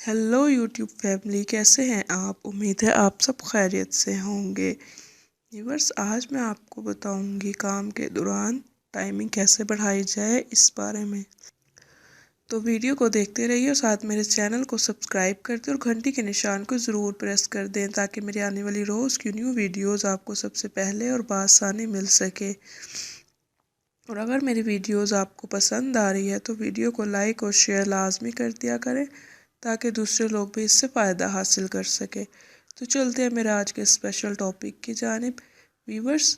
Hello YouTube family, कैसे हैं आप। उम्मीद है आप सब खैरियत से होंगे। व्यूअर्स, आज मैं आपको बताऊंगी काम के दौरान टाइमिंग कैसे बढ़ाई जाए इस बारे में। तो वीडियो को देखते रहिए और साथ मेरे चैनल को सब्सक्राइब कर दें और घंटी के निशान को ज़रूर प्रेस कर दें ताकि मेरी आने वाली रोज़ की न्यू वीडियोज़ आपको सबसे पहले और बआसानी मिल सके। और अगर मेरी वीडियोज़ आपको पसंद आ रही है तो वीडियो को लाइक और शेयर लाजमी कर दिया करें ताकि दूसरे लोग भी इससे फ़ायदा हासिल कर सके। तो चलते हैं मेरे आज के स्पेशल टॉपिक की जानिब। व्यूअर्स,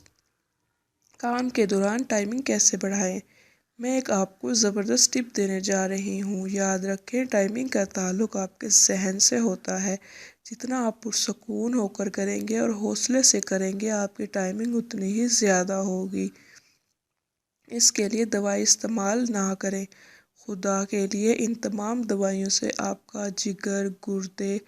काम के दौरान टाइमिंग कैसे बढ़ाएं। मैं एक आपको ज़बरदस्त टिप देने जा रही हूँ। याद रखें, टाइमिंग का ताल्लुक आपके जहन से होता है। जितना आप पुरसकून होकर करेंगे और हौसले से करेंगे, आपकी टाइमिंग उतनी ही ज़्यादा होगी। इसके लिए दवाई इस्तेमाल ना करें। खुदा के लिए इन तमाम दवाइयों से आपका जिगर, गुर्दे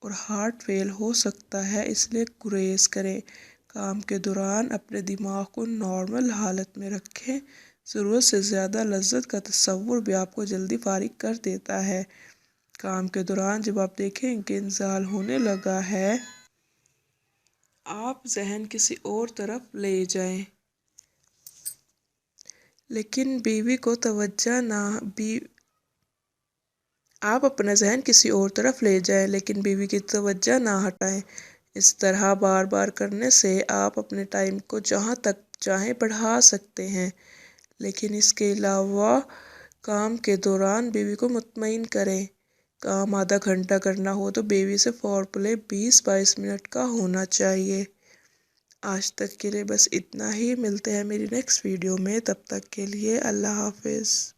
और हार्ट फेल हो सकता है, इसलिए गुरेज करें। काम के दौरान अपने दिमाग को नॉर्मल हालत में रखें। ज़रूरत से ज़्यादा लज्जत का तसव्वुर भी आपको जल्दी फारिग कर देता है। काम के दौरान जब आप देखें कि इंजाल होने लगा है, आप जहन किसी और तरफ ले जाएं। लेकिन बीवी को तवज्जो ना बी आप अपना जहन किसी और तरफ ले जाएं लेकिन बीवी की तवज्जो ना हटाएं। इस तरह बार बार करने से आप अपने टाइम को जहां तक चाहें बढ़ा सकते हैं। लेकिन इसके अलावा काम के दौरान बीवी को मुतमईन करें। काम आधा घंटा करना हो तो बीवी से फोरप्ले 20-22 मिनट का होना चाहिए। आज तक के लिए बस इतना ही। मिलते हैं मेरी नेक्स्ट वीडियो में, तब तक के लिए अल्लाह हाफिज़।